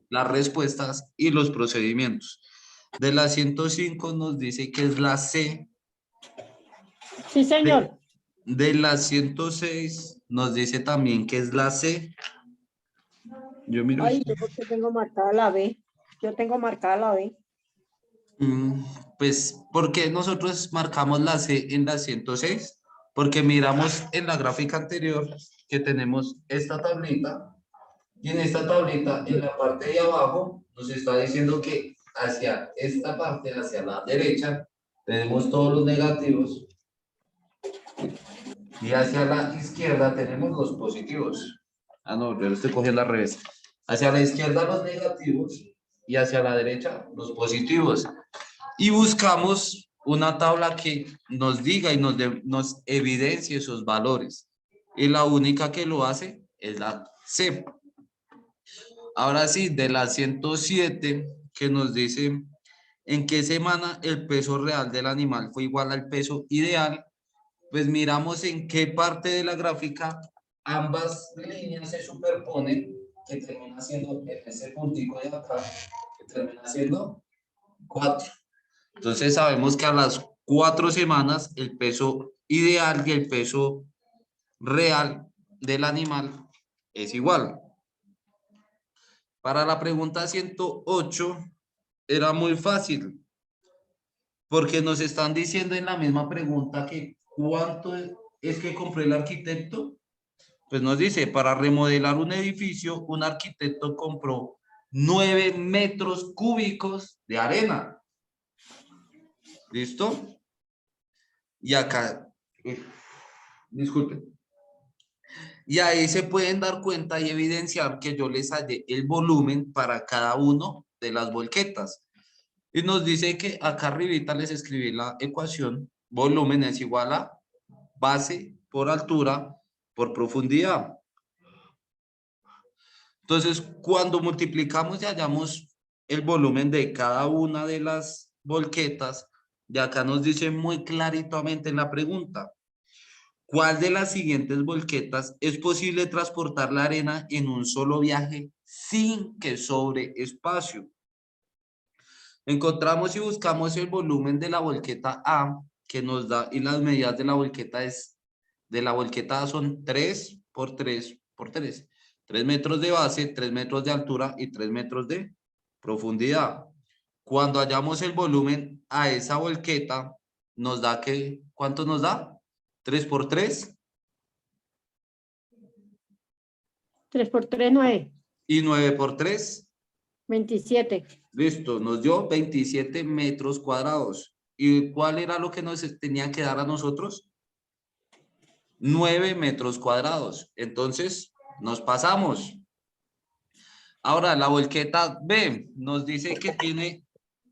las respuestas y los procedimientos. De la 105 nos dice que es la C. Sí, señor. De la 106 nos dice también que es la C. Yo miro. Ay, yo porque tengo marcada la B. Yo tengo marcada la B. Pues, ¿por qué nosotros marcamos la C en la 106? Porque miramos en la gráfica anterior que tenemos esta tablita y en esta tablita, en la parte de abajo, nos está diciendo que hacia esta parte, hacia la derecha, tenemos todos los negativos y hacia la izquierda tenemos los positivos. Ah, no, yo lo estoy cogiendo al revés. Hacia la izquierda los negativos y hacia la derecha los positivos. Y buscamos una tabla que nos diga y nos evidencie esos valores. Y la única que lo hace es la C. Ahora sí, de la 107 que nos dice en qué semana el peso real del animal fue igual al peso ideal, pues miramos en qué parte de la gráfica ambas líneas se superponen, que termina siendo en ese puntico de acá, que termina siendo 4. Entonces sabemos que a las 4 semanas el peso ideal y el peso real del animal es igual. Para la pregunta 108 era muy fácil, porque nos están diciendo en la misma pregunta que cuánto es que compró el arquitecto. Pues nos dice, para remodelar un edificio, un arquitecto compró 9 metros cúbicos de arena. ¿Listo? Y acá, disculpen. Y ahí se pueden dar cuenta y evidenciar que yo les hallé el volumen para cada uno de las volquetas. Y nos dice que acá arribita les escribí la ecuación. Volumen es igual a base por altura por profundidad. Entonces, cuando multiplicamos y hallamos el volumen de cada una de las volquetas, de acá nos dice muy claritamente en la pregunta, ¿cuál de las siguientes volquetas es posible transportar la arena en un solo viaje sin que sobre espacio? Encontramos y buscamos el volumen de la volqueta A, que nos da, y las medidas de la volqueta A son 3 por 3 por 3. 3 metros de base, 3 metros de altura y 3 metros de profundidad. Cuando hallamos el volumen a esa volqueta, nos da que, ¿cuánto nos da? 3 por 3. 3 por 3, 9. Y 9 por 3. 27. Listo, nos dio 27 metros cuadrados. ¿Y cuál era lo que nos tenía que dar a nosotros? 9 metros cuadrados. Entonces, nos pasamos. Ahora, la volqueta B nos dice que tiene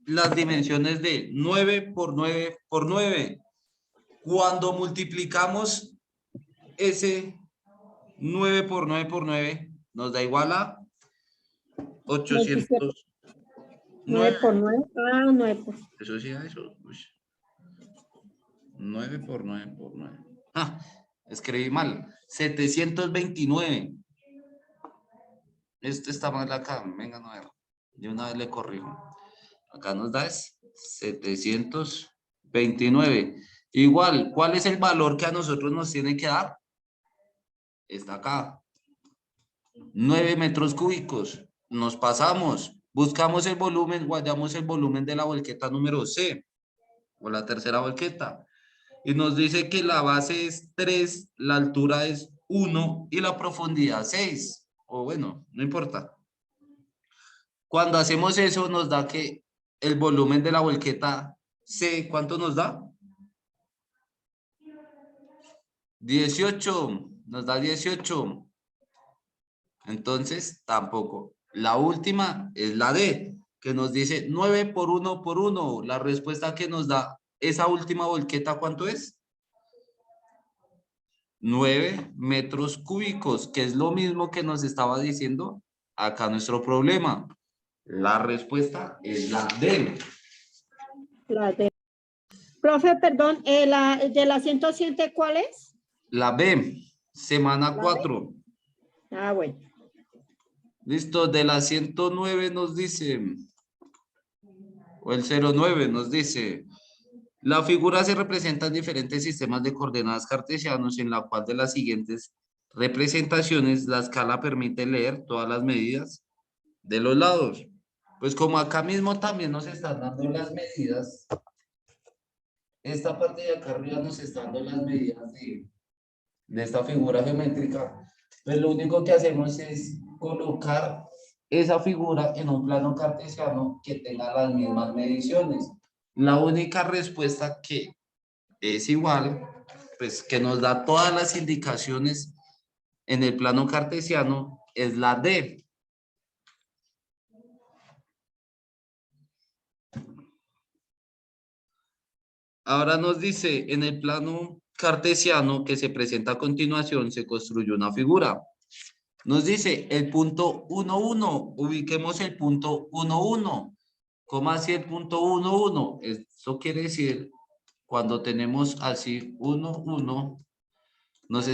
las dimensiones de 9 por 9 por 9. Cuando multiplicamos ese 9 por 9 por 9, nos da igual a 27. 809. 9 por 9. Ah, 9 por. Eso sí, eso. Uy. 9 por 9 por 9. Ah, escribí mal. 729. Esto está mal acá. Venga, no ver. De una vez le corrijo. Acá nos da es 729. Igual, ¿cuál es el valor que a nosotros nos tiene que dar? Está acá. 9 metros cúbicos. Nos pasamos. Buscamos el volumen, guardamos el volumen de la volqueta número C. O la tercera volqueta. Y nos dice que la base es 3, la altura es 1 y la profundidad 6. O bueno, no importa. Cuando hacemos eso nos da que el volumen de la volqueta C, ¿cuánto nos da? 18, nos da 18. Entonces, tampoco. La última es la D, que nos dice 9 por 1 por 1. La respuesta que nos da esa última volqueta, ¿cuánto es? 9 metros cúbicos, que es lo mismo que nos estaba diciendo acá nuestro problema. La respuesta es la D. La D. Profe, perdón, de la 107, ¿cuál es? La B, semana 4. Ah, bueno. Listo, de la 109 nos dice, o el 09 nos dice, la figura se representa en diferentes sistemas de coordenadas cartesianos en la cual de las siguientes representaciones la escala permite leer todas las medidas de los lados. Pues como acá mismo también nos están dando las medidas, esta parte de acá arriba nos están dando las medidas de esta figura geométrica, pues lo único que hacemos es colocar esa figura en un plano cartesiano que tenga las mismas mediciones. La única respuesta que es igual, pues que nos da todas las indicaciones en el plano cartesiano, es la D. Ahora nos dice, en el plano cartesiano que se presenta a continuación, se construyó una figura. Nos dice el punto 1, 1. Ubiquemos el punto 1, 1. ¿Cómo así el punto 1, 1? Esto quiere decir, cuando tenemos así 1, 1, nos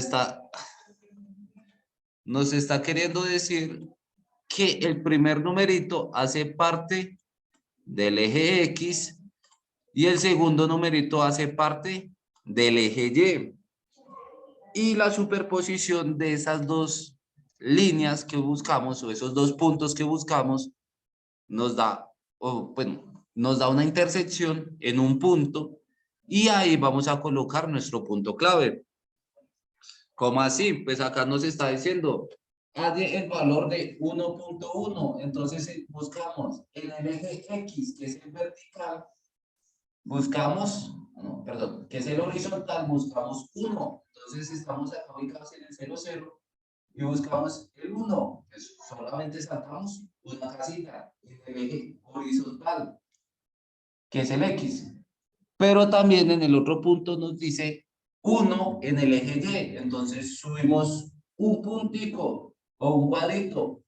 está queriendo decir que el primer numerito hace parte del eje X y el segundo numerito hace parte del eje Y. Y la superposición de esas dos líneas que buscamos o esos dos puntos que buscamos nos da, nos da una intersección en un punto y ahí vamos a colocar nuestro punto clave. ¿Cómo así? Pues acá nos está diciendo, halle el valor de 1.1. Entonces buscamos en el eje X, que es el vertical, buscamos, no, perdón, que es el horizontal, buscamos 1. Entonces estamos acá ubicados en el 0, 0 y buscamos el 1. Pues solamente saltamos una casita en el eje horizontal, que es el X. Pero también en el otro punto nos dice 1 en el eje Y. Entonces subimos un puntico o un cuadrito.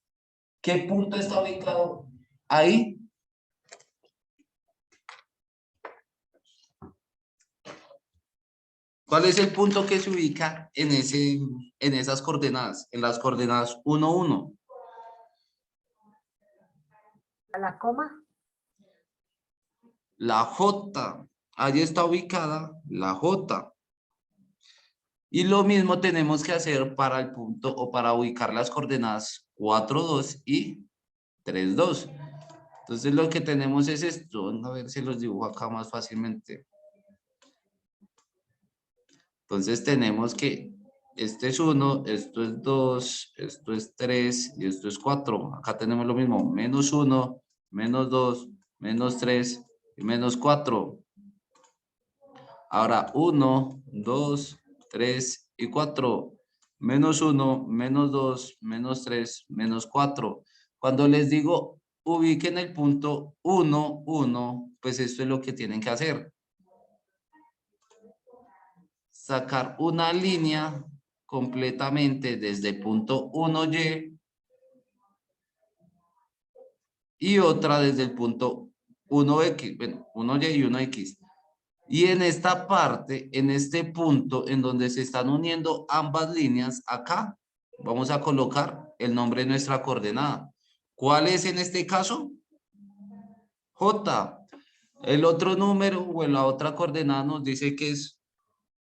¿Qué punto está ubicado ahí? ¿Cuál es el punto que se ubica en esas coordenadas? En las coordenadas 1, 1. ¿A la coma? La J. Allí está ubicada la J. Y lo mismo tenemos que hacer para el punto o para ubicar las coordenadas 4, 2 y 3, 2. Entonces lo que tenemos es esto. A ver si los dibujo acá más fácilmente. Entonces tenemos que este es 1, esto es 2, esto es 3 y esto es 4. Acá tenemos lo mismo. Menos 1, menos 2, menos 3 y menos 4. Ahora 1, 2, 3 y 4. Menos 1, menos 2, menos 3, menos 4. Cuando les digo ubiquen el punto 1, 1, pues esto es lo que tienen que hacer. Sacar una línea completamente desde el punto 1Y y otra desde el punto 1X, bueno, 1Y y 1X. Y en esta parte, en este punto en donde se están uniendo ambas líneas, acá vamos a colocar el nombre de nuestra coordenada. ¿Cuál es en este caso? J. El otro número o la otra coordenada nos dice que es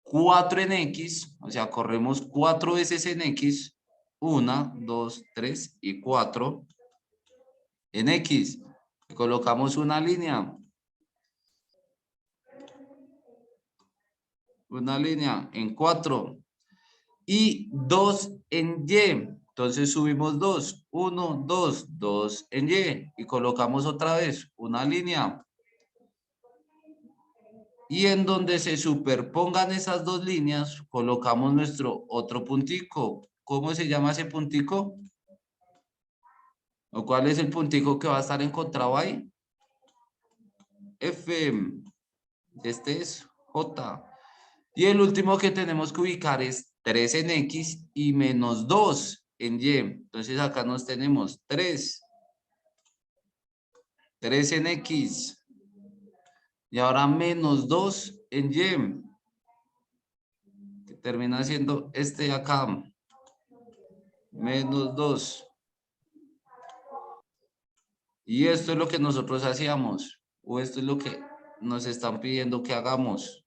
4 en X, o sea, corremos 4 veces en X, 1, 2, 3 y 4 en X. Colocamos una línea en 4 y 2 en Y. Entonces subimos 2, 1, 2, 2 en Y y colocamos otra vez una línea. Y en donde se superpongan esas dos líneas, colocamos nuestro otro puntico. ¿Cómo se llama ese puntico? ¿O cuál es el puntico que va a estar encontrado ahí? F. Este es J. Y el último que tenemos que ubicar es 3 en X y menos 2 en Y. Entonces acá nos tenemos 3 en X. Y ahora menos 2 en Y. Que termina siendo este de acá. Menos 2. Y esto es lo que nosotros hacíamos, o esto es lo que nos están pidiendo que hagamos.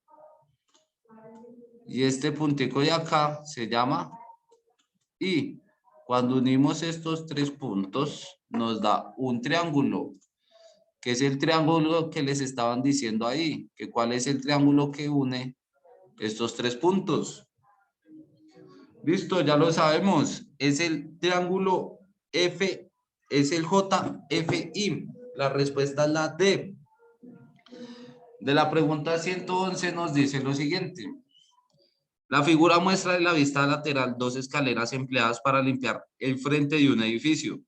Y este puntico de acá se llama I. Cuando unimos estos tres puntos, nos da un triángulo, que es el triángulo que les estaban diciendo ahí, que cuál es el triángulo que une estos tres puntos. Listo, ya lo sabemos. Es el triángulo F, es el JFI. La respuesta es la D. De la pregunta 111 nos dice lo siguiente. La figura muestra de la vista lateral dos escaleras empleadas para limpiar el frente de un edificio.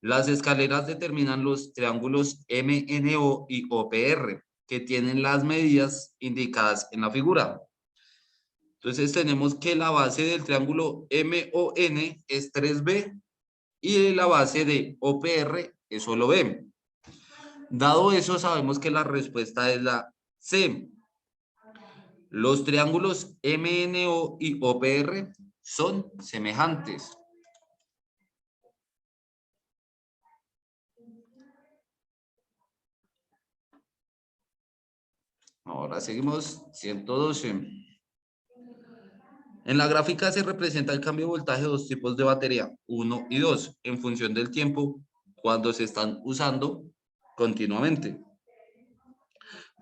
Las escaleras determinan los triángulos MNO y OPR, que tienen las medidas indicadas en la figura. Entonces tenemos que la base del triángulo MON es 3B y la base de OPR es solo B. Dado eso, sabemos que la respuesta es la C. Los triángulos MNO y OPR son semejantes. Ahora seguimos 112. En la gráfica se representa el cambio de voltaje de dos tipos de batería, 1 y 2, en función del tiempo cuando se están usando continuamente.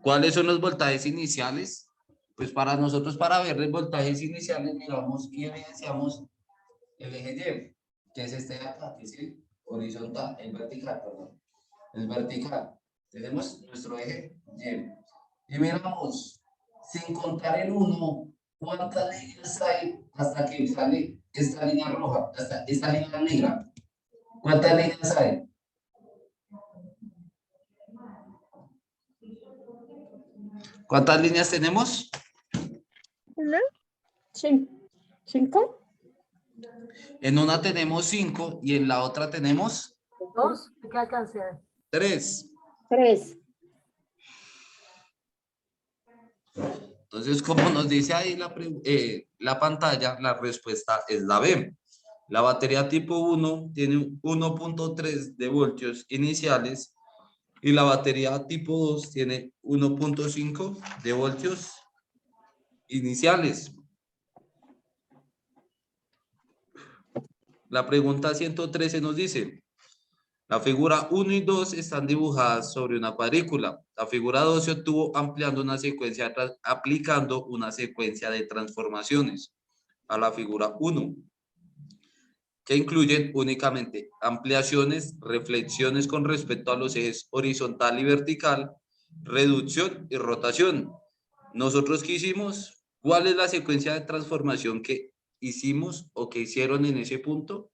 ¿Cuáles son los voltajes iniciales? Pues para nosotros, para ver los voltajes iniciales, miramos y evidenciamos el eje Y, que es este de acá, que es el horizontal, el vertical, perdón. El vertical. Tenemos nuestro eje Y. Y miramos, sin contar el 1, ¿cuántas líneas hay hasta que sale esta línea roja, hasta esta línea negra? ¿Cuántas líneas hay? ¿Cuántas líneas tenemos? ¿No? ¿Cinco? En una tenemos 5 y en la otra tenemos 2, ¿qué alcancé? 3. 3. Entonces, como nos dice ahí la pantalla, la respuesta es la B. La batería tipo 1 tiene 1.3 de voltios iniciales y la batería tipo 2 tiene 1.5 de voltios iniciales. La pregunta 113 nos dice, la figura 1 y 2 están dibujadas sobre una cuadrícula. La figura 2 se obtuvo aplicando una secuencia de transformaciones a la figura 1, que incluyen únicamente ampliaciones, reflexiones con respecto a los ejes horizontal y vertical, reducción y rotación. Nosotros, ¿qué hicimos? ¿Cuál es la secuencia de transformación que hicimos o que hicieron en ese punto?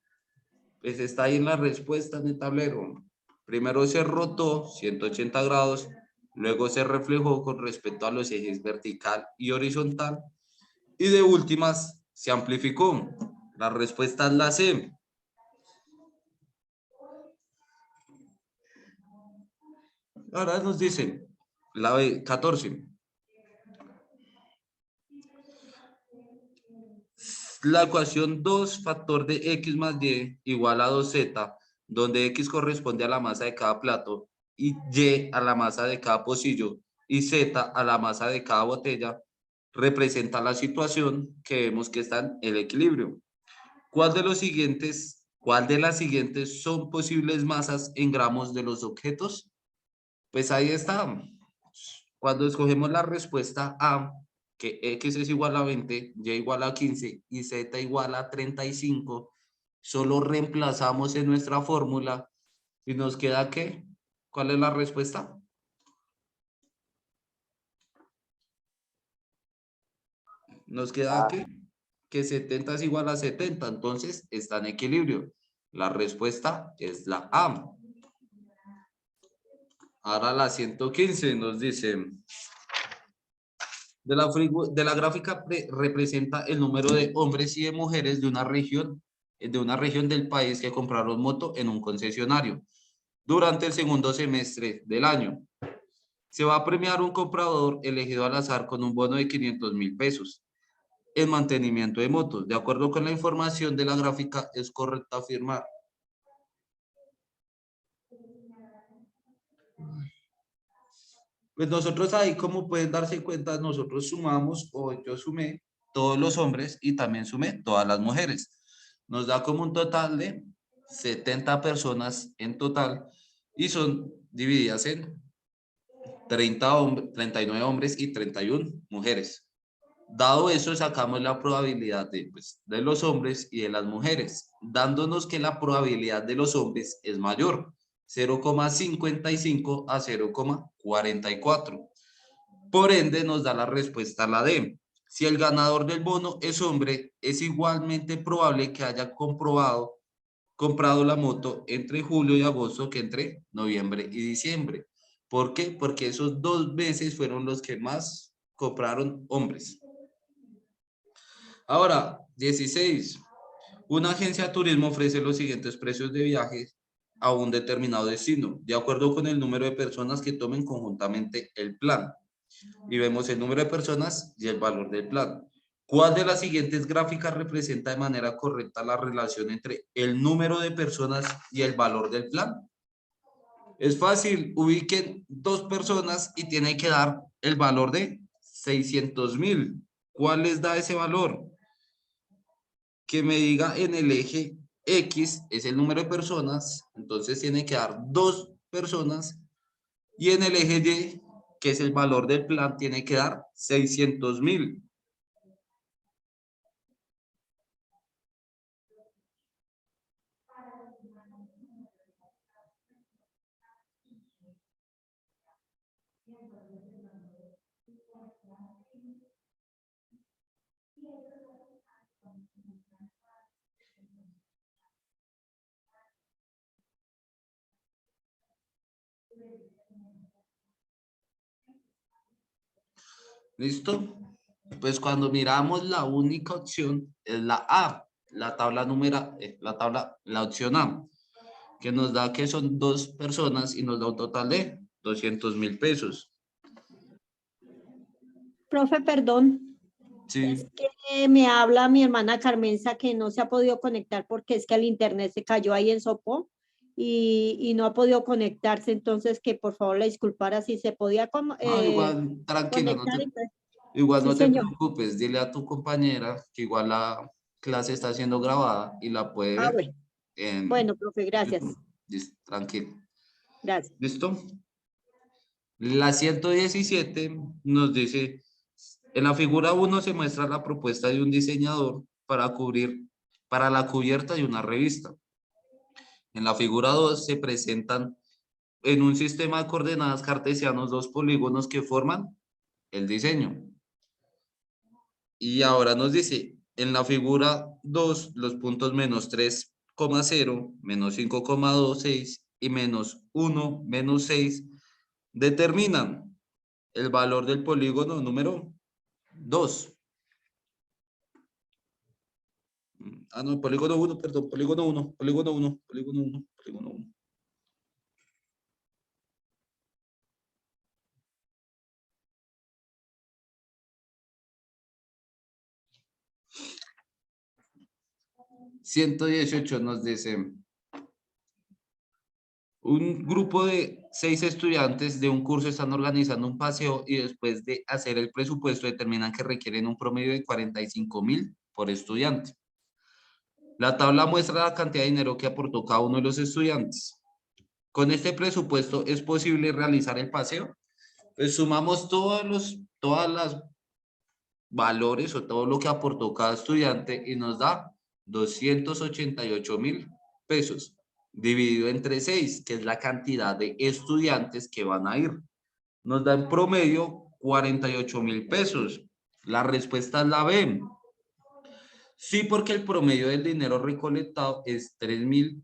Pues está ahí en la respuesta en el tablero. Primero se rotó 180 grados, luego se reflejó con respecto a los ejes vertical y horizontal, y de últimas se amplificó. La respuesta es la C. Ahora nos dice la B, 14. La ecuación 2 factor de x más y igual a 2z, donde x corresponde a la masa de cada plato y y a la masa de cada pocillo y z a la masa de cada botella, representa la situación que vemos que está en el equilibrio. ¿Cuál de las siguientes son posibles masas en gramos de los objetos? Pues ahí está. Cuando escogemos la respuesta A, que X es igual a 20, Y igual a 15 y Z igual a 35, solo reemplazamos en nuestra fórmula y nos queda ¿qué? ¿Cuál es la respuesta? Nos queda que 70 es igual a 70, entonces está en equilibrio. La respuesta es la A. Ahora la 115 nos dice, de la gráfica representa el número de hombres y de mujeres de una región del país que compraron moto en un concesionario durante el segundo semestre del año. Se va a premiar un comprador elegido al azar con un bono de 500,000 pesos en mantenimiento de motos. De acuerdo con la información de la gráfica, es correcto afirmar. Pues nosotros ahí, como pueden darse cuenta, nosotros sumamos, o yo sumé todos los hombres y también sumé todas las mujeres. Nos da como un total de 70 personas en total y son divididas en 39 hombres y 31 mujeres. Dado eso, sacamos la probabilidad de, pues, de los hombres y de las mujeres, dándonos que la probabilidad de los hombres es mayor, 0,55 a 0,44. Por ende, nos da la respuesta la D. Si el ganador del bono es hombre, es igualmente probable que haya comprado la moto entre julio y agosto que entre noviembre y diciembre. ¿Por qué? Porque esos 2 meses fueron los que más compraron hombres. Ahora, 16. Una agencia de turismo ofrece los siguientes precios de viajes a un determinado destino, de acuerdo con el número de personas que tomen conjuntamente el plan. Y vemos el número de personas y el valor del plan. ¿Cuál de las siguientes gráficas representa de manera correcta la relación entre el número de personas y el valor del plan? Es fácil, ubiquen 2 personas y tienen que dar el valor de 600,000. ¿Cuál les da ese valor? Que me diga en el eje X es el número de personas, entonces tiene que dar 2 personas, y en el eje Y, que es el valor del plan, tiene que dar 600,000. ¿Listo? Pues cuando miramos, la única opción es la A, la opción A, que nos da que son 2 personas y nos da un total de 200,000 pesos. Profe, perdón, es Sí. que me habla mi hermana Carmenza que no se ha podido conectar porque es que el internet se cayó ahí en Sopó y no ha podido conectarse, entonces que por favor la disculpara si se podía No, igual, tranquilo, conectar. igual Sí, no te señor. preocupes, dile a tu compañera que igual la clase está siendo grabada y la puede Ah, ver bueno. en Bueno, profe, gracias. YouTube. Tranquilo. Gracias. ¿Listo? La 117 nos dice, en la figura 1 se muestra la propuesta de un diseñador para la cubierta de una revista. En la figura 2 se presentan en un sistema de coordenadas cartesianos 2 polígonos que forman el diseño. Y ahora nos dice, en la figura 2, los puntos menos 3,0, menos 5,26 y menos 1, menos 6 determinan el valor del polígono número 2. Ah, no, polígono 1, perdón, polígono 1, polígono 1, polígono 1, polígono 1. ...118 nos dice... Un grupo de 6 estudiantes de un curso están organizando un paseo y después de hacer el presupuesto determinan que requieren un promedio de 45,000 por estudiante. La tabla muestra la cantidad de dinero que aportó cada uno de los estudiantes. Con este presupuesto, ¿es posible realizar el paseo? Pues sumamos todas las valores o todo lo que aportó cada estudiante y nos da 288,000 pesos dividido entre 6, que es la cantidad de estudiantes que van a ir. Nos da en promedio 48,000 pesos. La respuesta es la B. Sí, porque el promedio del dinero recolectado es 3,000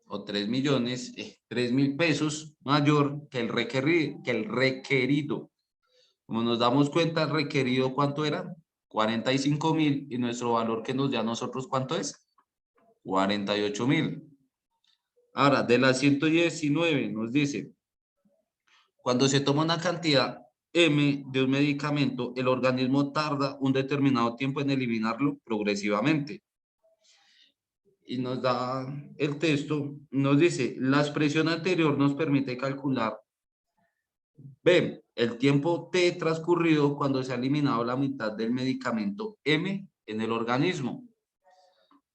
o 3 millones, 3,000 pesos mayor que el requerido. Como nos damos cuenta, el requerido, ¿cuánto era? 45,000, y nuestro valor que nos da a nosotros, ¿cuánto es? 48,000. Ahora, de la 119 nos dice, cuando se toma una cantidad M de un medicamento, el organismo tarda un determinado tiempo en eliminarlo progresivamente. y nos da el texto, nos dice, la expresión anterior nos permite calcular, B, el tiempo T transcurrido cuando se ha eliminado la mitad del medicamento M en el organismo.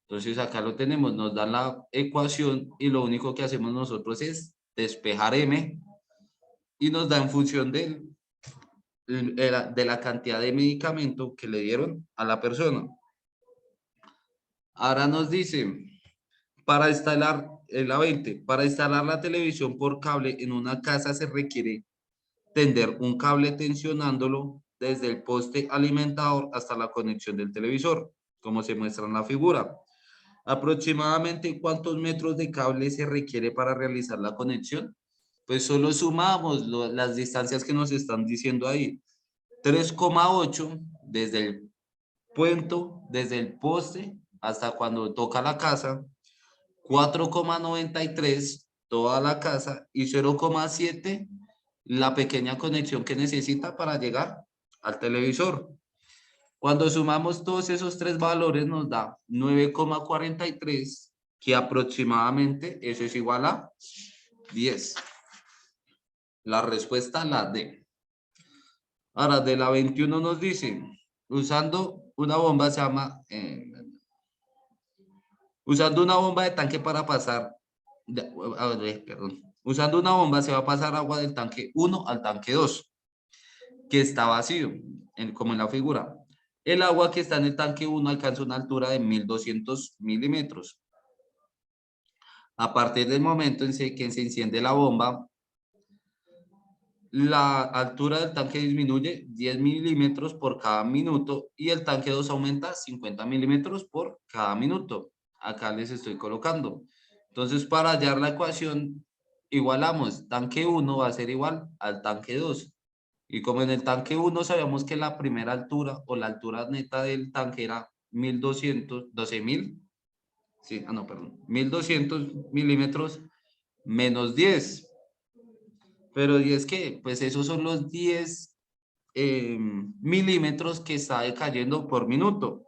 Entonces acá lo tenemos, nos da la ecuación y lo único que hacemos nosotros es despejar M y nos da en función de la cantidad de medicamento que le dieron a la persona. Ahora nos dice, para instalar, la 20, para instalar la televisión por cable en una casa se requiere tender un cable tensionándolo desde el poste alimentador hasta la conexión del televisor, como se muestra en la figura. Aproximadamente cuántos metros de cable se requiere para realizar la conexión. Pues solo sumamos las distancias que nos están diciendo ahí. 3,8 desde el poste hasta cuando toca la casa, 4,93 toda la casa y 0,7 la pequeña conexión que necesita para llegar al televisor. Cuando sumamos todos esos tres valores nos da 9,43, que aproximadamente eso es igual a 10. La respuesta la D. Ahora, de la 21 nos dice, usando una bomba se llama, usando una bomba de tanque para pasar, perdón, usando una bomba se va a pasar agua del tanque 1 al tanque 2, que está vacío, como en la figura. El agua que está en el tanque 1 alcanza una altura de 1200 milímetros. A partir del momento en que se enciende la bomba, la altura del tanque disminuye 10 milímetros por cada minuto y el tanque 2 aumenta 50 milímetros por cada minuto. Acá les estoy colocando. Entonces, para hallar la ecuación, igualamos. Tanque 1 va a ser igual al tanque 2. Y como en el tanque 1 sabíamos que la primera altura o la altura neta del tanque era 1200 sí, no, perdón, 1200 milímetros menos 10. Pero y es que, pues esos son los 10 milímetros que está decayendo por minuto.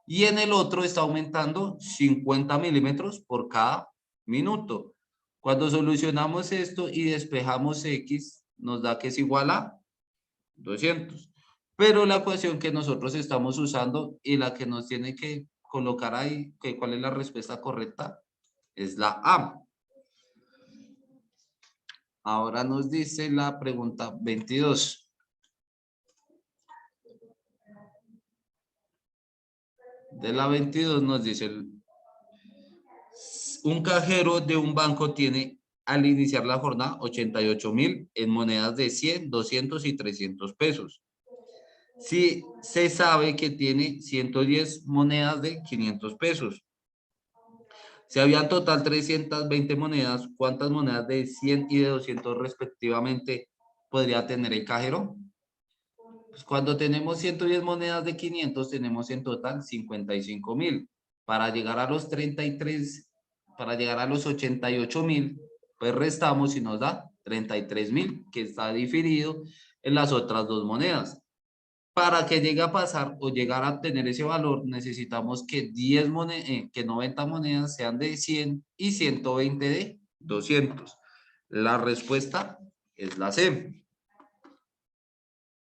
Y en el otro está aumentando 50 milímetros por cada minuto. Cuando solucionamos esto y despejamos X, nos da que es igual a 200. Pero la ecuación que nosotros estamos usando y la que nos tiene que colocar ahí, que cuál es la respuesta correcta, es la A. Ahora nos dice la pregunta 22. De la 22 nos dice, un cajero de un banco tiene al iniciar la jornada 88,000 en monedas de 100, 200 y 300 pesos. Si se sabe que tiene 110 monedas de 500 pesos. Si había en total 320 monedas, ¿cuántas monedas de 100 y de 200 respectivamente podría tener el cajero? Pues cuando tenemos 110 monedas de 500, tenemos en total 55,000. Para llegar a los 33, para llegar a los 88,000, pues restamos y nos da 33,000, que está diferido en las otras dos monedas. Para que llegue a pasar o llegar a tener ese valor, necesitamos que 90 monedas sean de 100 y 120 de 200. La respuesta es la C.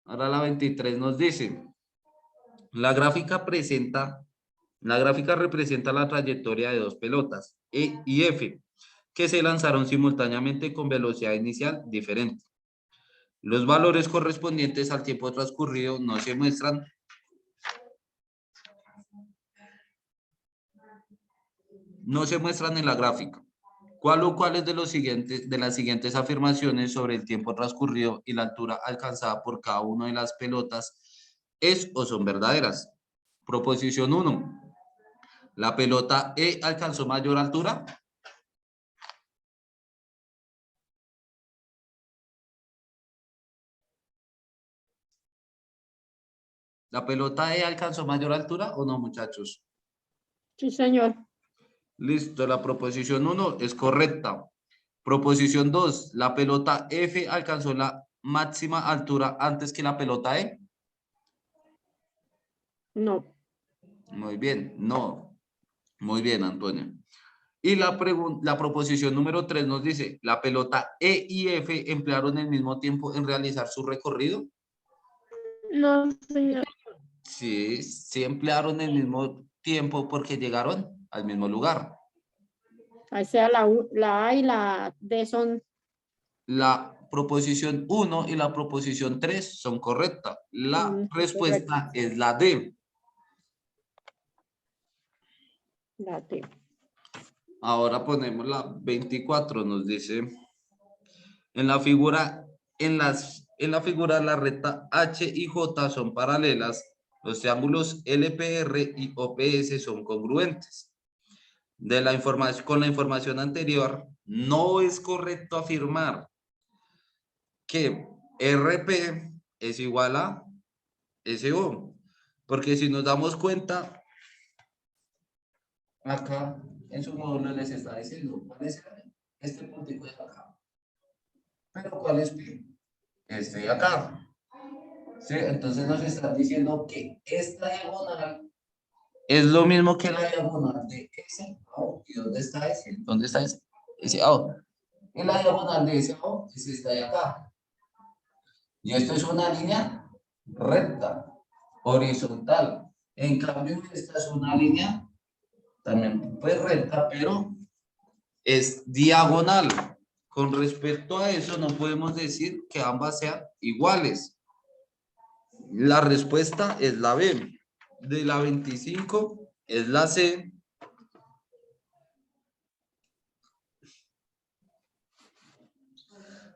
Ahora la 23 nos dice, la gráfica representa la trayectoria de dos pelotas, E y F, que se lanzaron simultáneamente con velocidad inicial diferente. Los valores correspondientes al tiempo transcurrido no se muestran en la gráfica. ¿Cuál o cuáles de las siguientes afirmaciones sobre el tiempo transcurrido y la altura alcanzada por cada una de las pelotas es o son verdaderas? Proposición 1. ¿La pelota E alcanzó mayor altura? ¿La pelota E alcanzó mayor altura o no, muchachos? Sí, señor. Listo, la proposición 1 es correcta. Proposición 2, ¿la pelota F alcanzó la máxima altura antes que la pelota E? No. Muy bien, no. Muy bien, Antonio. Y la proposición número 3 nos dice, la pelota E y F emplearon el mismo tiempo en realizar su recorrido. No, señor. Sí, sí emplearon el mismo tiempo porque llegaron al mismo lugar. O sea, la A y la D son, La proposición 1 y la proposición 3 son correctas. La correcto, respuesta es la D. la D. Ahora ponemos la 24, nos dice, en la figura, en la figura la recta H y J son paralelas, los triángulos LPR y OPS son congruentes. Con la información anterior, no es correcto afirmar que RP es igual a SO, porque si nos damos cuenta, acá en su módulo les está diciendo, ¿cuál es este puntico de acá? Pero ¿cuál es P? Este de acá. ¿Sí? Entonces nos están diciendo que esta diagonal es lo mismo que la diagonal de S. ¿Y dónde está S? ¿Dónde está S? S, y la diagonal de ese es esta de acá. Y esto es una línea recta, horizontal. En cambio, esta es una línea también pues recta, pero es diagonal. Con respecto a eso, no podemos decir que ambas sean iguales. La respuesta es la B. De la 25 es la C.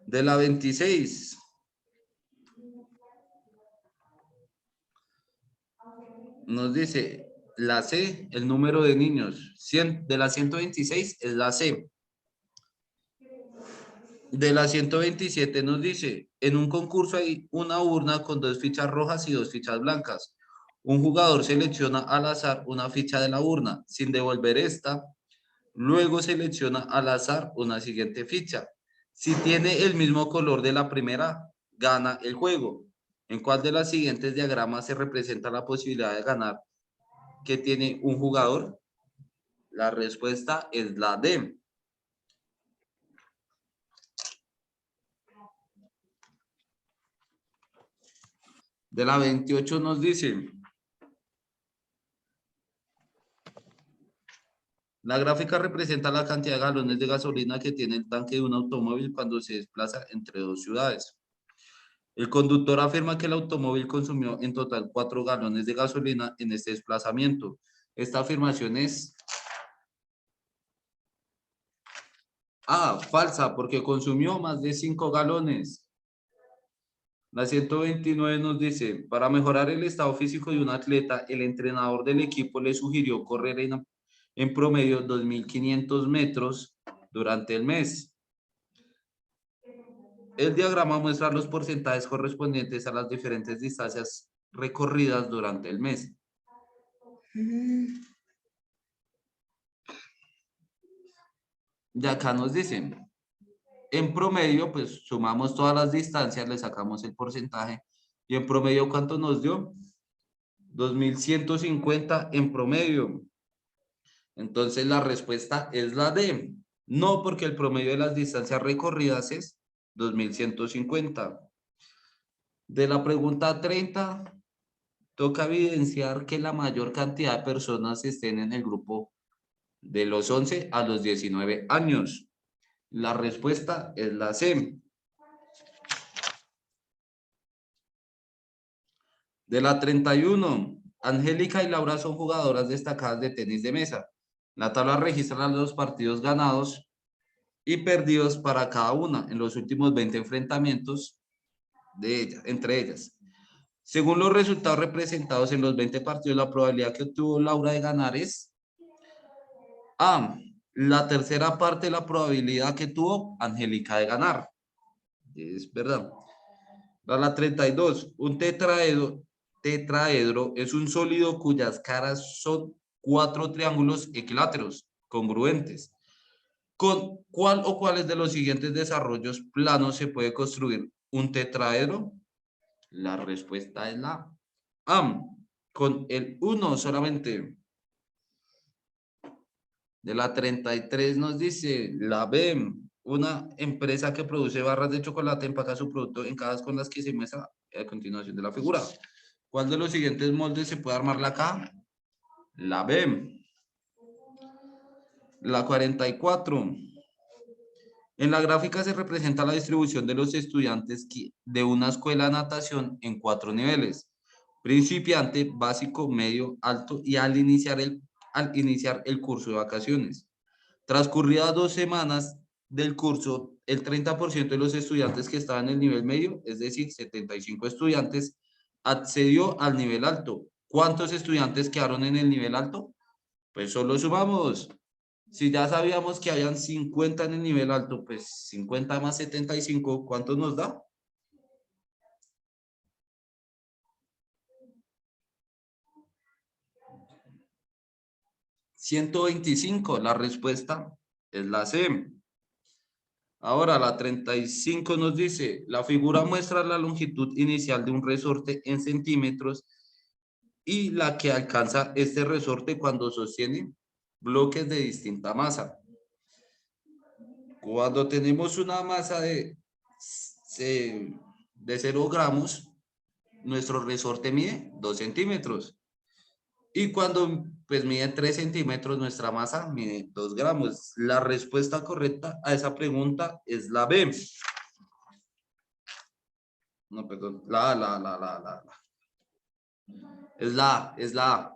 De la 26 nos dice la C, el número de niños. De la 126 es la C. De la 127 nos dice, en un concurso hay una urna con 2 fichas rojas y 2 fichas blancas. Un jugador selecciona al azar una ficha de la urna sin devolver esta. Luego selecciona al azar una siguiente ficha. Si tiene el mismo color de la primera, gana el juego. ¿En cuál de las siguientes diagramas se representa la posibilidad de ganar que tiene un jugador? La respuesta es la D. De la 28 nos dice, la gráfica representa la cantidad de galones de gasolina que tiene el tanque de un automóvil cuando se desplaza entre 2 ciudades. El conductor afirma que el automóvil consumió en total 4 galones de gasolina en este desplazamiento. Esta afirmación es falsa, porque consumió más de 5 galones. La 129 nos dice, para mejorar el estado físico de un atleta, el entrenador del equipo le sugirió correr en promedio 2.500 metros durante el mes. El diagrama muestra los porcentajes correspondientes a las diferentes distancias recorridas durante el mes. De acá nos dicen, en promedio, pues sumamos todas las distancias, le sacamos el porcentaje. Y en promedio, ¿cuánto nos dio? 2.150 en promedio. Entonces la respuesta es la D. No, porque el promedio de las distancias recorridas es 2.150. De la pregunta 30, toca evidenciar que la mayor cantidad de personas estén en el grupo de los 11 a los 19 años. La respuesta es la C. De la 31, Angélica y Laura son jugadoras destacadas de tenis de mesa. La tabla registra los partidos ganados y perdidos para cada una en los últimos 20 enfrentamientos entre ellas. Según los resultados representados en los 20 partidos, la probabilidad que obtuvo Laura de ganar es la tercera parte de la probabilidad que tuvo Angélica de ganar. Es verdad. La 32, un tetraedro es un sólido cuyas caras son 4 triángulos equiláteros congruentes. ¿Con cuál o cuáles de los siguientes desarrollos planos se puede construir un tetraedro? La respuesta es la A. Con el 1 solamente. De la 33 nos dice la B, una empresa que produce barras de chocolate empaca su producto en cajas con las que se muestra a continuación de la figura. ¿Cuál de los siguientes moldes se puede armar la caja? La B. La 44. En la gráfica se representa la distribución de los estudiantes de una escuela de natación en 4 niveles: principiante, básico, medio, alto y al iniciar el curso de vacaciones. Transcurridas 2 semanas del curso, el 30% de los estudiantes que estaban en el nivel medio, es decir, 75 estudiantes, accedió al nivel alto. ¿Cuántos estudiantes quedaron en el nivel alto? Pues solo sumamos. Si ya sabíamos que habían 50 en el nivel alto, pues 50 más 75, ¿cuánto nos da? $125. La respuesta es la C. Ahora la 35 nos dice, la figura muestra la longitud inicial de un resorte en centímetros y la que alcanza este resorte cuando sostiene bloques de distinta masa. Cuando tenemos una masa de 0 gramos, nuestro resorte mide 2 centímetros. Y cuando pues mide 3 centímetros, nuestra masa mide 2 gramos. La respuesta correcta a esa pregunta es la B. No, perdón. La. Es la A.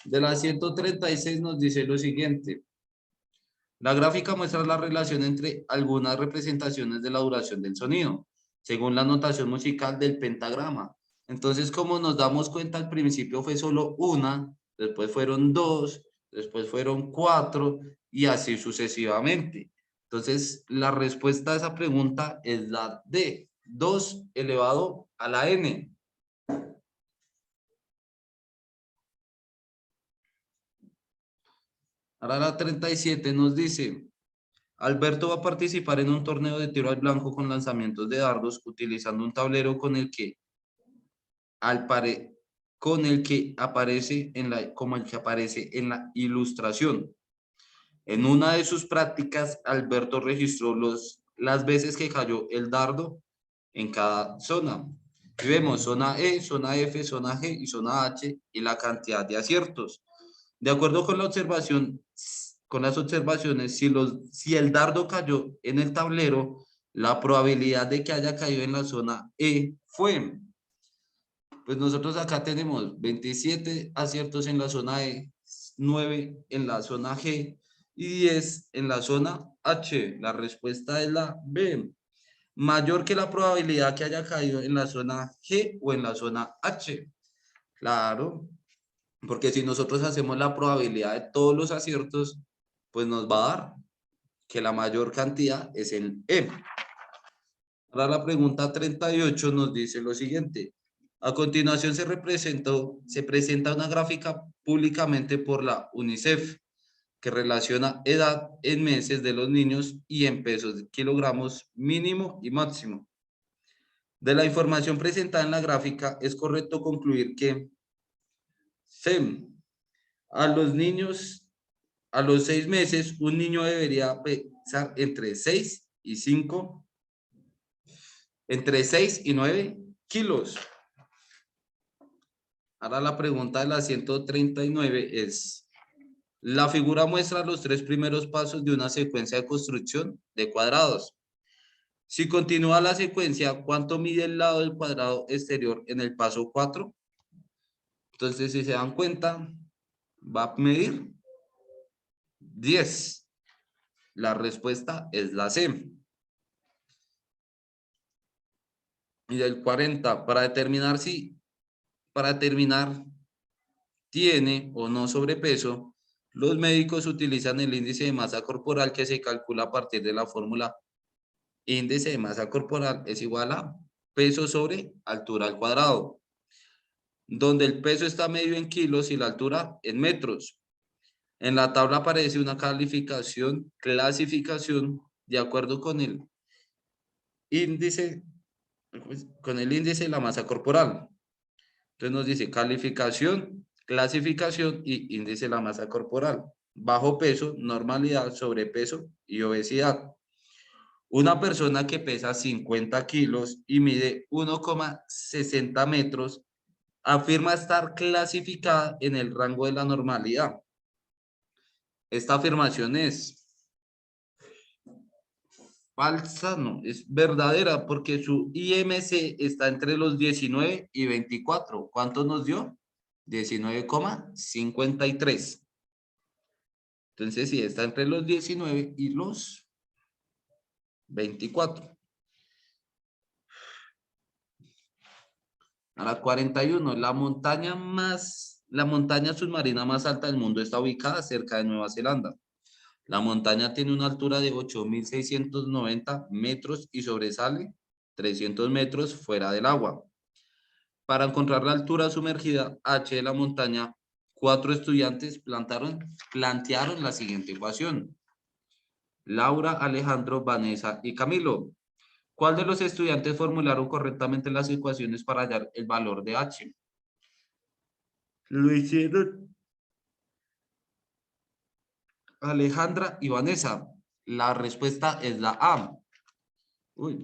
De la 136 nos dice lo siguiente. La gráfica muestra la relación entre algunas representaciones de la duración del sonido, según la notación musical del pentagrama. Entonces, como nos damos cuenta, al principio fue solo una, después fueron 2, después fueron 4 y así sucesivamente. Entonces, la respuesta a esa pregunta es la D, 2 elevado a la n. Ahora la 37 nos dice, Alberto va a participar en un torneo de tiro al blanco con lanzamientos de dardos utilizando un tablero con el que aparece como el que aparece en la ilustración. En una de sus prácticas, Alberto registró las veces que cayó el dardo en cada zona. Y vemos zona E, zona F, zona G y zona H y la cantidad de aciertos. De acuerdo con las observaciones, si el dardo cayó en el tablero, la probabilidad de que haya caído en la zona E fue, pues nosotros acá tenemos 27 aciertos en la zona E, 9 en la zona G y 10 en la zona H. La respuesta es la B. Mayor que la probabilidad que haya caído en la zona G o en la zona H. Claro, porque si nosotros hacemos la probabilidad de todos los aciertos, pues nos va a dar que la mayor cantidad es en E. Ahora la pregunta 38 nos dice lo siguiente. A continuación se presenta una gráfica públicamente por la UNICEF que relaciona edad en meses de los niños y en pesos de kilogramos mínimo y máximo. De la información presentada en la gráfica, es correcto concluir que a los niños, a los 6 meses, un niño debería pesar entre 6 y 9 kilos. Ahora la pregunta de la 139 es, la figura muestra los 3 primeros pasos de una secuencia de construcción de cuadrados. Si continúa la secuencia, ¿cuánto mide el lado del cuadrado exterior en el paso 4? Entonces, si se dan cuenta, va a medir 10. La respuesta es la C. Y del 40, para determinar tiene o no sobrepeso, los médicos utilizan el índice de masa corporal que se calcula a partir de la fórmula índice de masa corporal es igual a peso sobre altura al cuadrado, donde el peso está medido en kilos y la altura en metros. En la tabla aparece una clasificación de acuerdo con el índice de la masa corporal. Entonces nos dice calificación clasificación y índice de la masa corporal. Bajo peso, normalidad, sobrepeso y obesidad. Una persona que pesa 50 kilos y mide 1,60 metros afirma estar clasificada en el rango de la normalidad. Esta afirmación es falsa, no, es verdadera porque su IMC está entre los 19 y 24. ¿Cuánto nos dio? 19,53. Entonces, sí, está entre los 19 y los 24. A la 41, la montaña submarina más alta del mundo está ubicada cerca de Nueva Zelanda. La montaña tiene una altura de 8.690 metros y sobresale 300 metros fuera del agua. Para encontrar la altura sumergida H de la montaña, 4 estudiantes plantearon la siguiente ecuación. Laura, Alejandro, Vanessa y Camilo. ¿Cuál de los estudiantes formularon correctamente las ecuaciones para hallar el valor de H? Lo hicieron Alejandra y Vanessa. La respuesta es la A. Uy,